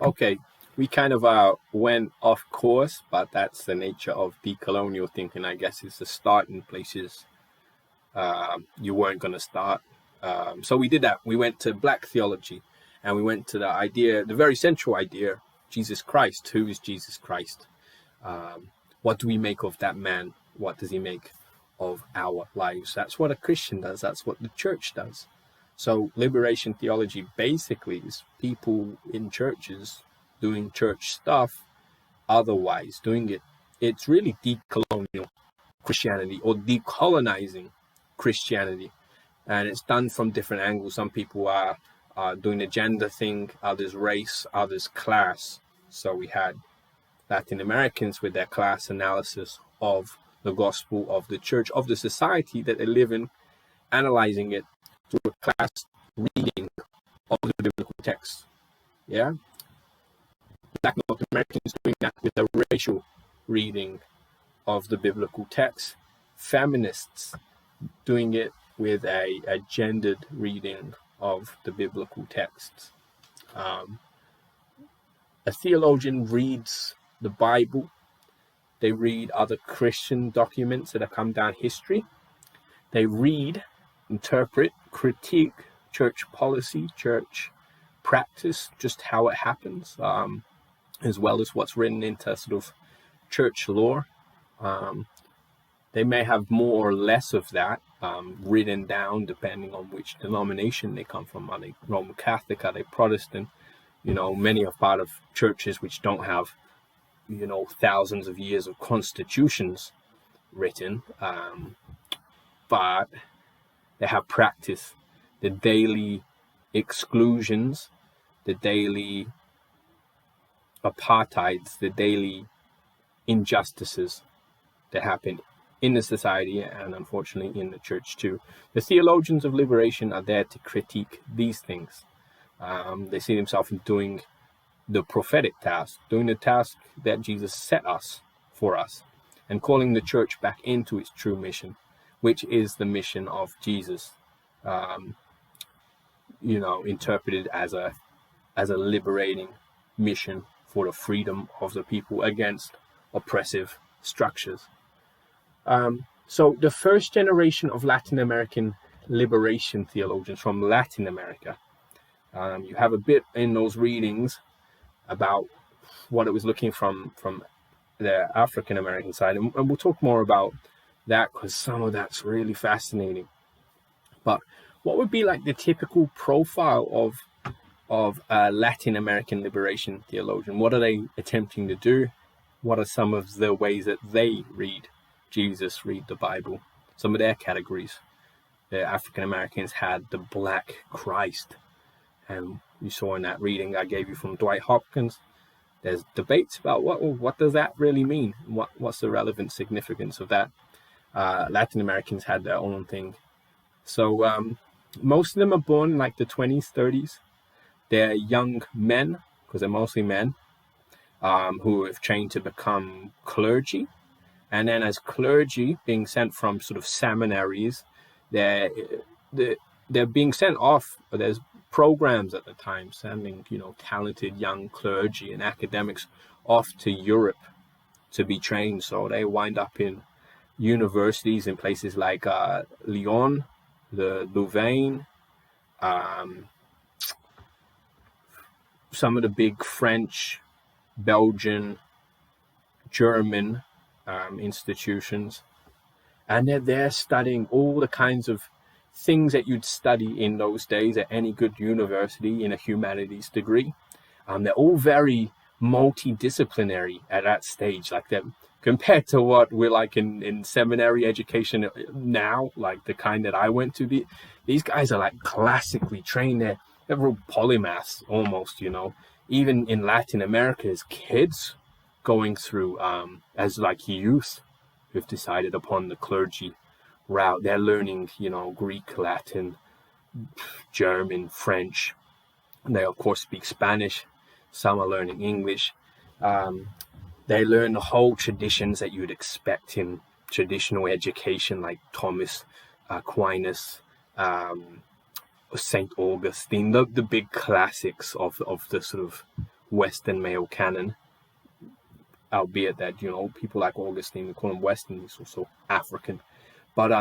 Okay, we kind of went off course, but that's the nature of decolonial thinking. I guess it's the start in places you weren't going to start. So we did that. We went to Black theology, and we went to the idea, the very central idea, Jesus Christ. Who is Jesus Christ? What do we make of that man? What does he make of our lives? That's what a Christian does. That's what the church does. So liberation theology basically is people in churches doing church stuff, otherwise doing it. It's really decolonial Christianity or decolonizing Christianity. And it's done from different angles. Some people are doing the gender thing, others race, others class. So we had Latin Americans with their class analysis of the gospel, of the church, of the society that they live in, analyzing it through a class reading of the biblical text. Yeah? Black North Americans doing that with a racial reading of the biblical text. Feminists doing it with a gendered reading of the biblical texts. A theologian reads the Bible. They read other Christian documents that have come down history. They read, interpret, critique church policy, church practice, just how it happens, as well as what's written into sort of church law. They may have more or less of that written down depending on which denomination they come from. Are they Roman Catholic? Are they Protestant? You know, many are part of churches which don't have, you know, thousands of years of constitutions written, but they have practice, the daily exclusions, the daily apartheids, the daily injustices that happen in the society and unfortunately in the church too. The theologians of liberation are there to critique these things. They see themselves doing the prophetic task, doing the task that Jesus set us for us, and calling the church back into its true mission, which is the mission of Jesus, you know, interpreted as a liberating mission for the freedom of the people against oppressive structures. So the first generation of Latin American liberation theologians from Latin America, you have a bit in those readings about what it was looking from the African American side, and we'll talk more about that because some of that's really fascinating. But what would be like the typical profile of a Latin American liberation theologian? What are they attempting to do? What are some of the ways that they read Jesus, read the Bible? Some of their categories. The African Americans had the Black Christ, and you saw in that reading I gave you from Dwight Hopkins, there's debates about what does that really mean? What's the relevant significance of that? Latin Americans had their own thing. So most of them are born in like the 20s, 30s. They're young men, because they're mostly men, who have trained to become clergy. And then as clergy being sent from sort of seminaries, they're being sent off. There's programs at the time sending, you know, talented young clergy and academics off to Europe to be trained. So they wind up in universities in places like Lyon, the Louvain, some of the big French, Belgian, German institutions, and they're there studying all the kinds of things that you'd study in those days at any good university in a humanities degree. They're all very multidisciplinary at that stage, like that compared to what we're like in seminary education now, like the kind that I went to. These guys are like classically trained. They're real polymaths almost, you know. Even in Latin America, as kids going through as like youth who've decided upon the clergy route, they're learning, you know, Greek, Latin, German, French. They of course speak Spanish. Some are learning English. They learn the whole traditions that you'd expect in traditional education, like Thomas Aquinas, Saint Augustine, the big classics of the sort of Western male canon, albeit that, people like Augustine, we call him Western, he's also African. But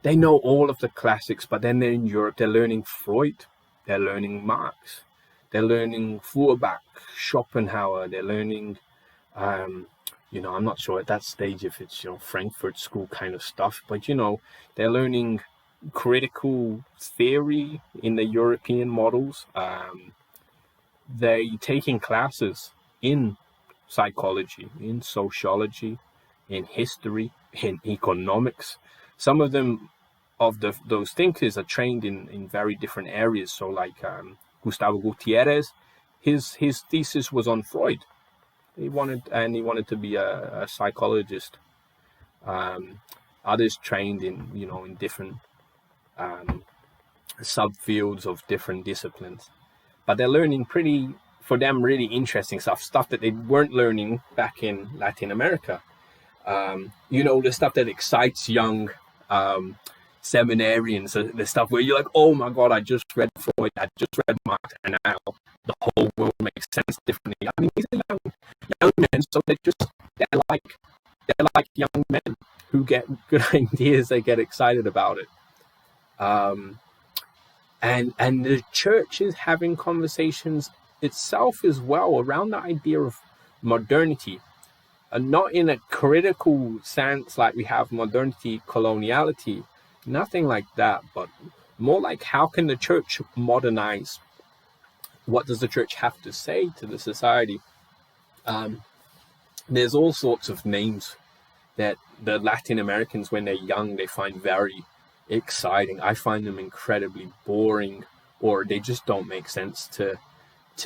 they know all of the classics, but then they're in Europe, they're learning Freud, they're learning Marx, they're learning Feuerbach, Schopenhauer, they're learning, I'm not sure at that stage if it's, Frankfurt School kind of stuff, but, they're learning critical theory in the European models. They're taking classes in psychology, in sociology, in history, in economics. Some of them, those thinkers, are trained in very different areas. So like Gustavo Gutierrez, his thesis was on Freud. He wanted to be a psychologist. Others trained in different subfields of different disciplines, but they're learning for them, really interesting stuff that they weren't learning back in Latin America. The stuff that excites young seminarians, the stuff where you're like, oh my God, I just read Freud, I just read Marx, and now the whole world makes sense differently. I mean, these are young men, so they're like young men who get good ideas, they get excited about it. And the church is having conversations itself as well around the idea of modernity, and not in a critical sense like we have modernity, coloniality, nothing like that, but more like, how can the church modernize? What does the church have to say to the society? There's all sorts of names that the Latin Americans, when they're young, they find very exciting. I find them incredibly boring, or they just don't make sense to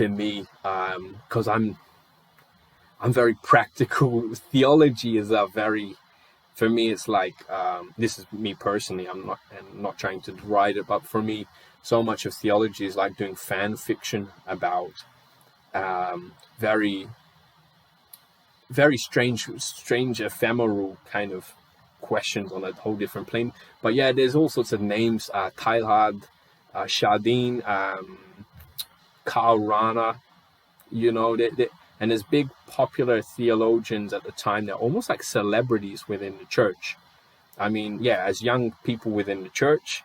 me, because I'm very practical. Theology is for me, it's like, this is me personally, I'm not trying to deride it, but for me, so much of theology is like doing fan fiction about very, very strange, ephemeral kind of questions on a whole different plane. But yeah, there's all sorts of names, Teilhard, Chardin, Karl Rahner, and there's big popular theologians at the time. They're almost like celebrities within the church. I mean, yeah, as young people within the church,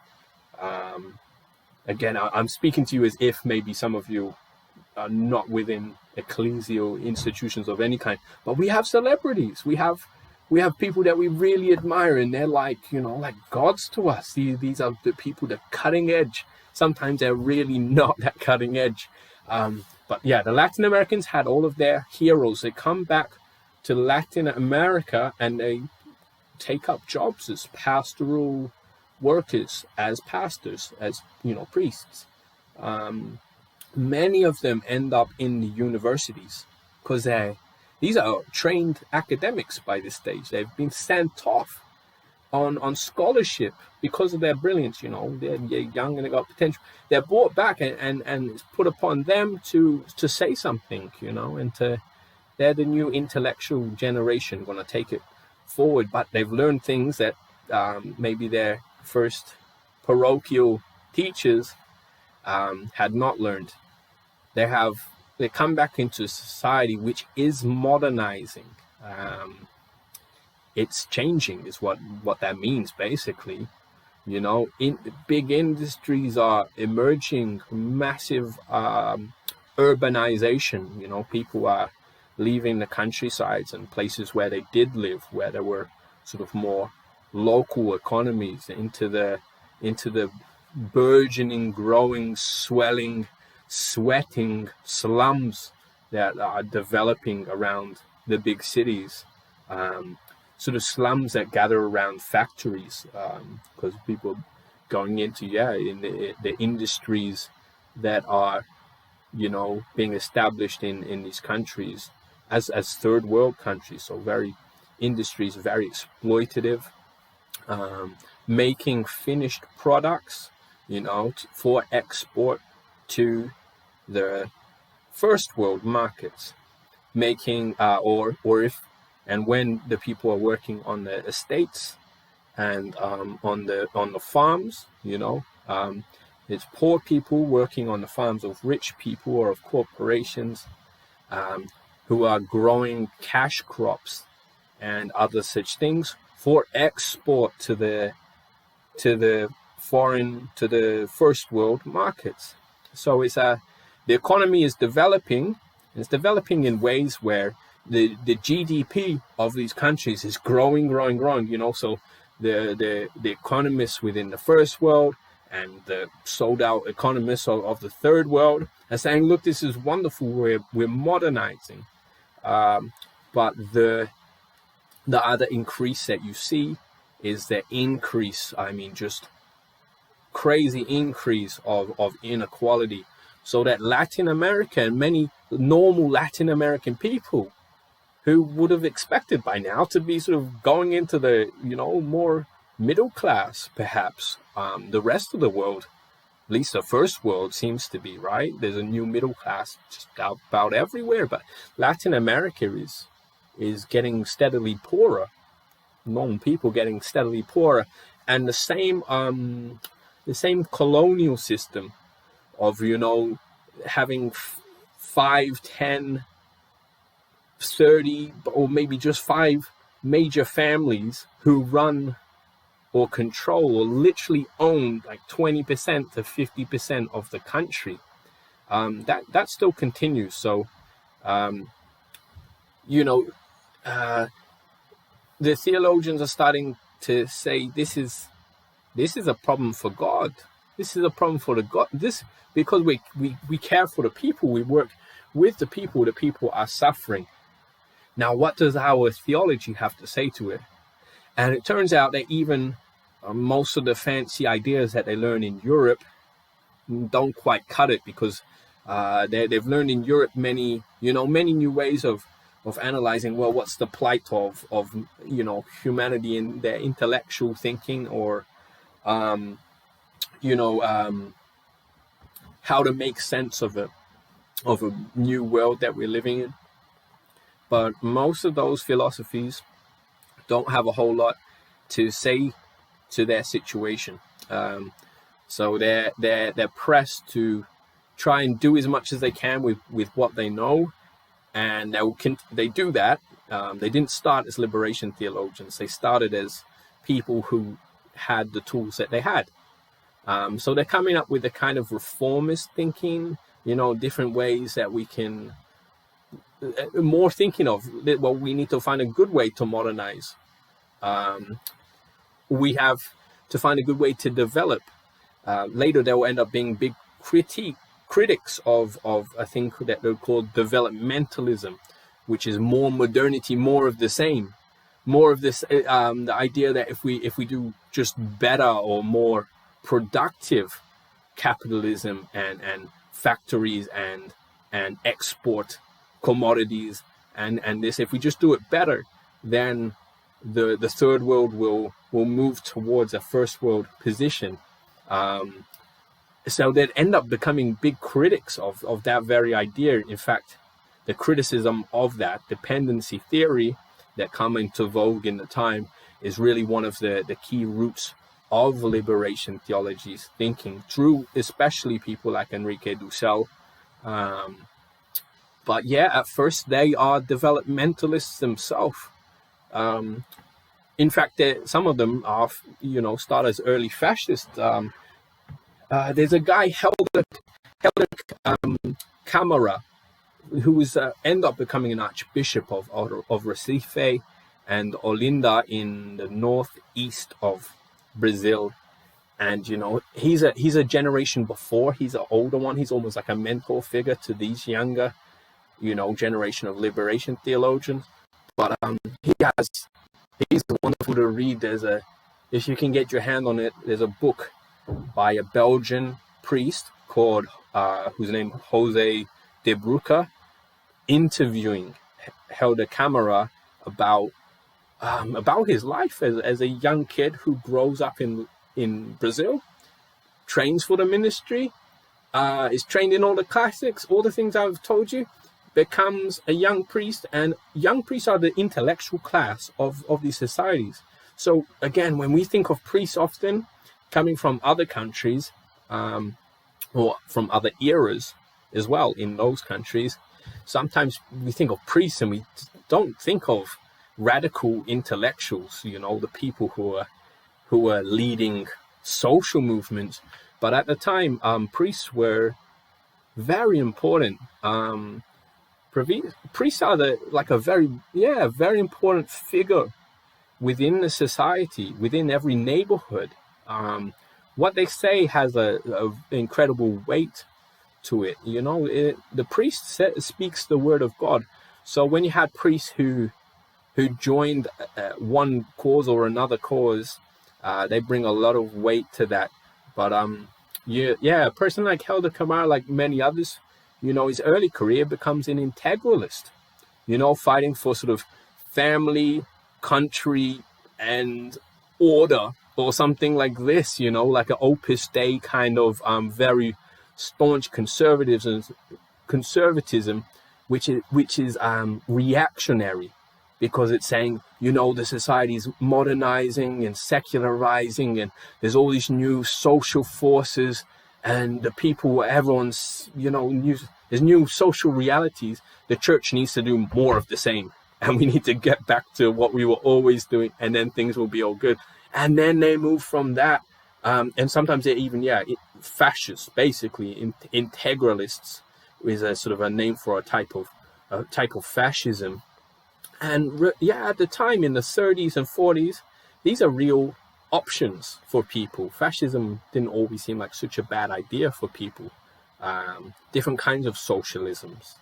again, I'm speaking to you as if maybe some of you are not within ecclesial institutions of any kind, but we have celebrities. We have people that we really admire, and they're like, like gods to us. These are the people, the cutting edge. Sometimes they're really not that cutting edge. But yeah, the Latin Americans had all of their heroes. They come back to Latin America and they take up jobs as pastoral workers, as pastors, as priests. Many of them end up in the universities because these are trained academics by this stage. They've been sent off on scholarship because of their brilliance. They're young and they got potential. They're brought back and it's put upon them to say something, and they're the new intellectual generation going to take it forward. But they've learned things that maybe their first parochial teachers had not learned. They come back into a society which is modernizing. It's changing is what that means, basically. Big industries are emerging, massive urbanization. People are leaving the countrysides and places where they did live, where there were sort of more local economies, into the burgeoning, growing, swelling, sweating slums that are developing around the big cities. Sort of slums that gather around factories, because people going into in the industries that are being established in these countries as third world countries. So very industries, very exploitative, making finished products for export to the first world markets, making and when the people are working on the estates and on the farms, it's poor people working on the farms of rich people or of corporations, who are growing cash crops and other such things for export to the first world markets. So the economy is developing. It's developing in ways where the GDP of these countries is growing. So the economists within the first world and the sold out economists of the third world are saying, look, this is wonderful, we're modernizing. But the other increase that you see is the increase, just crazy increase of inequality. So that Latin America and many normal Latin American people who would have expected by now to be sort of going into the, more middle class, perhaps, the rest of the world, at least the first world seems to be, right? There's a new middle class just about everywhere, but Latin America is getting steadily poorer. Normal people getting steadily poorer, and the same colonial system of having 5, 10, 30, or maybe just 5 major families who run or control or literally own like 20% to 50% of the country. That still continues. So the theologians are starting to say this is a problem for God. This is a problem for the God. Because we care for the people, we work with the people are suffering. Now, what does our theology have to say to it? And it turns out that even most of the fancy ideas that they learn in Europe don't quite cut it, because they've learned in Europe many new ways of analyzing, well, what's the plight of humanity in their intellectual thinking, or how to make sense of a new world that we're living in. But most of those philosophies don't have a whole lot to say to their situation. So they're pressed to try and do as much as they can with what they know, and they do that. They didn't start as liberation theologians. They started as people who had the tools that they had. So they're coming up with a kind of reformist thinking, different ways that we can, more thinking of, well, we need to find a good way to modernize. We have to find a good way to develop. Later, they will end up being big critics of a thing that they're called developmentalism, which is more modernity, more of the same, more of this, the idea that if we do just better or more productive capitalism and factories and export commodities and this, if we just do it better, then the third world will move towards a first world position. So they'd end up becoming big critics of that very idea. In fact, the criticism of that dependency theory that come into vogue in the time is really one of the key roots of liberation theology's thinking, through especially people like Enrique Dussel. But yeah, at first they are developmentalists themselves. In fact, some of them are, start as early fascists. There's a guy, Helder Camara, who was end up becoming an archbishop of Recife and Olinda in the northeast of Brazil. And he's a generation before. He's an older one. He's almost like a mentor figure to these younger, generation of liberation theologians. But he's wonderful to read. If you can get your hand on it, there's a book by a Belgian priest called whose name Jose de Bruca, interviewing Helder Camara about his life as a young kid who grows up in Brazil, trains for the ministry, is trained in all the classics, all the things I've told you, becomes a young priest, and young priests are the intellectual class of these societies. So again, when we think of priests often coming from other countries, or from other eras as well in those countries, sometimes we think of priests and we don't think of radical intellectuals, the people who were leading social movements. But at the time, priests were very important. Priests are a very important figure within the society, within every neighborhood. What they say has a incredible weight to it. The priest speaks the word of God. So when you had priests who joined one cause or another cause, they bring a lot of weight to that. But a person like Elder Kamara, like many others, his early career becomes an integralist, fighting for sort of family, country, and order, or something like this, like an Opus Dei kind of very staunch conservatism, which is reactionary, because it's saying, the society is modernizing and secularizing, and there's all these new social forces, and the people, everyone's, there's new social realities. The church needs to do more of the same, and we need to get back to what we were always doing, and then things will be all good. And then they move from that, and sometimes they're even, fascists, basically. Integralists is a sort of a name for a type of fascism. And at the time in the 30s and 40s, these are real options for people. Fascism didn't always seem like such a bad idea for people. Different kinds of socialisms,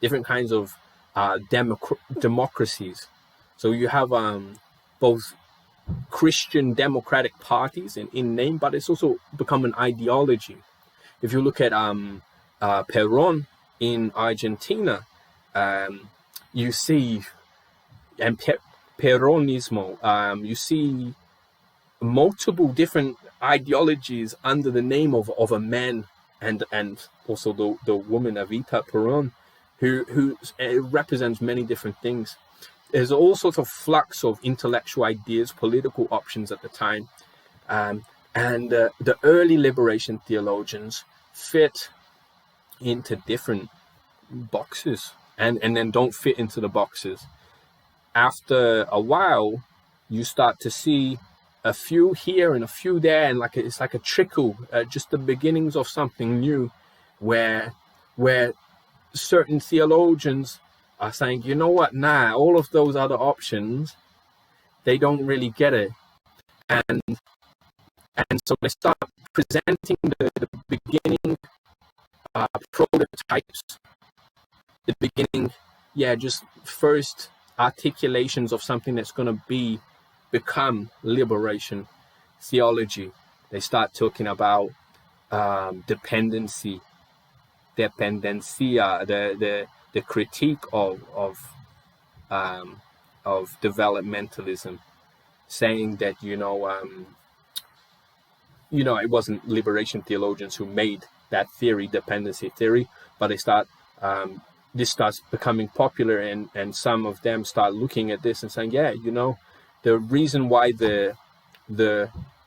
different kinds of democracies. So you have both Christian democratic parties in name, but it's also become an ideology. If you look at Perón in Argentina, you see, and Peronismo, you see multiple different ideologies under the name of a man, and also the woman Evita Perón, who represents many different things. There's all sorts of flux of intellectual ideas, political options at the time, and the early liberation theologians fit into different boxes, and then don't fit into the boxes. After a while, you start to see a few here and a few there, and it's like a trickle, just the beginnings of something new, where certain theologians are saying, all of those other options, they don't really get it. And so they start presenting the beginning prototypes, the beginning, just first articulations of something that's going to become liberation theology. They start talking about dependencia, the critique of developmentalism, saying that it wasn't liberation theologians who made that theory, dependency theory, but they start this starts becoming popular, and some of them start looking at this and saying, the reason why the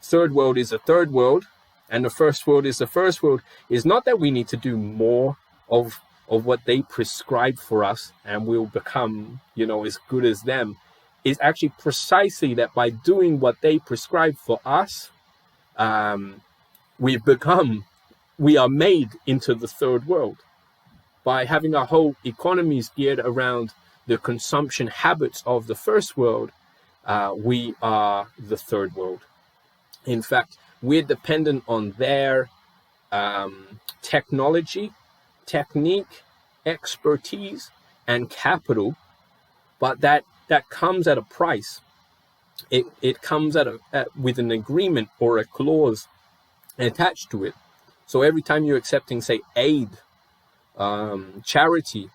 third world is the third world and the first world is the first world is not that we need to do more of what they prescribe for us and we'll become, as good as them. It's actually precisely that by doing what they prescribe for us, we are made into the third world. By having our whole economies geared around the consumption habits of the first world, we are the third world. In fact, we're dependent on their technology, technique, expertise, and capital, but that comes at a price. It comes with an agreement or a clause attached to it. So every time you're accepting, say, aid, charity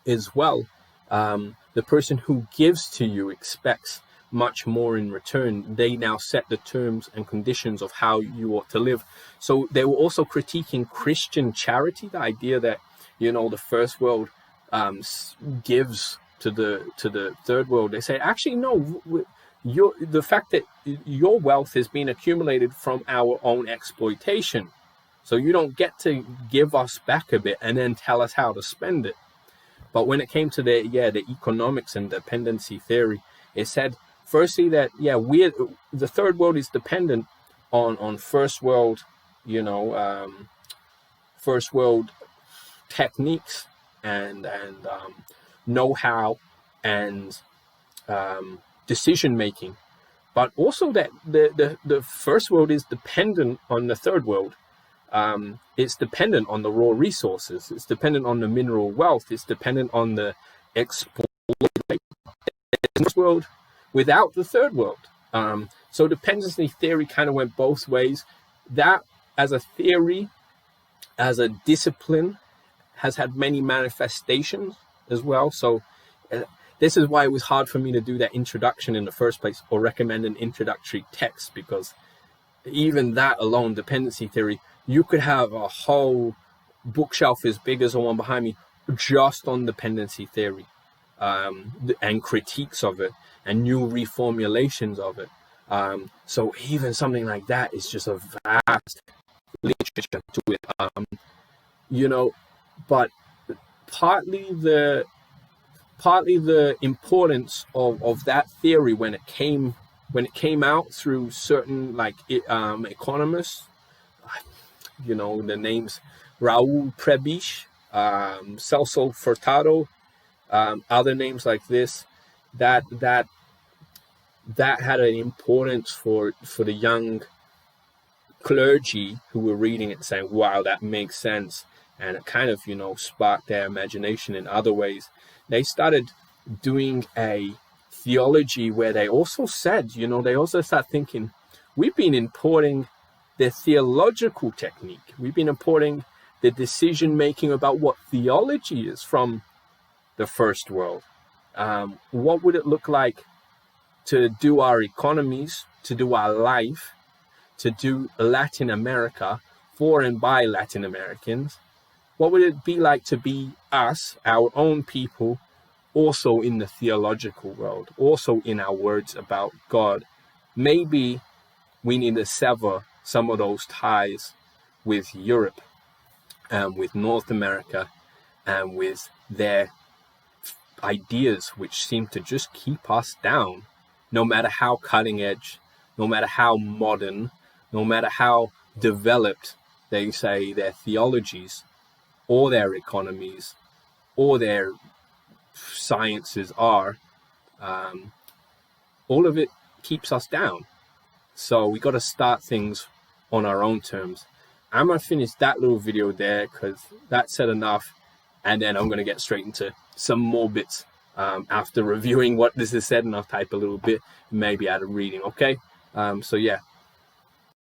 as well, the person who gives to you expects much more in return. They now set the terms and conditions of how you ought to live. So they were also critiquing Christian charity, the idea that the first world gives to the third world. They say, actually, no, the fact that your wealth has been accumulated from our own exploitation. So you don't get to give us back a bit and then tell us how to spend it. But when it came to the economics and dependency theory, it said firstly that the third world is dependent on first world, first world techniques and know-how and decision making, but also that the first world is dependent on the third world. It's dependent on the raw resources. It's dependent on the mineral wealth. It's dependent on the exploitation world without the third world. So dependency theory kind of went both ways. That as a theory, as a discipline, has had many manifestations as well. So this is why it was hard for me to do that introduction in the first place, or recommend an introductory text, because even that alone, dependency theory, you could have a whole bookshelf as big as the one behind me just on dependency theory, and critiques of it and new reformulations of it. So even something like that is just a vast literature to it, but partly the importance of that theory when it came out through certain economists, the names Raul Prebisch, Celso Furtado, other names like this, that had an importance for the young clergy who were reading it, saying, wow, that makes sense. And it kind of, sparked their imagination in other ways. They started doing a theology where they also said, they also start thinking, we've been importing the theological technique. We've been importing the decision making about what theology is from the first world. What would it look like to do our economies, to do our life, to do Latin America for and by Latin Americans? What would it be like to be us, our own people, also in the theological world, also in our words about God? Maybe we need to sever some of those ties with Europe and with North America and with their ideas, which seem to just keep us down, no matter how cutting edge, no matter how modern, no matter how developed they say their theologies or their economies or their sciences are. All of it keeps us down. So we got to start things on our own terms. I'm going to finish that little video there because that said enough. And then I'm going to get straight into some more bits after reviewing what this has said, and I'll type a little bit, maybe add a reading. Okay. So yeah,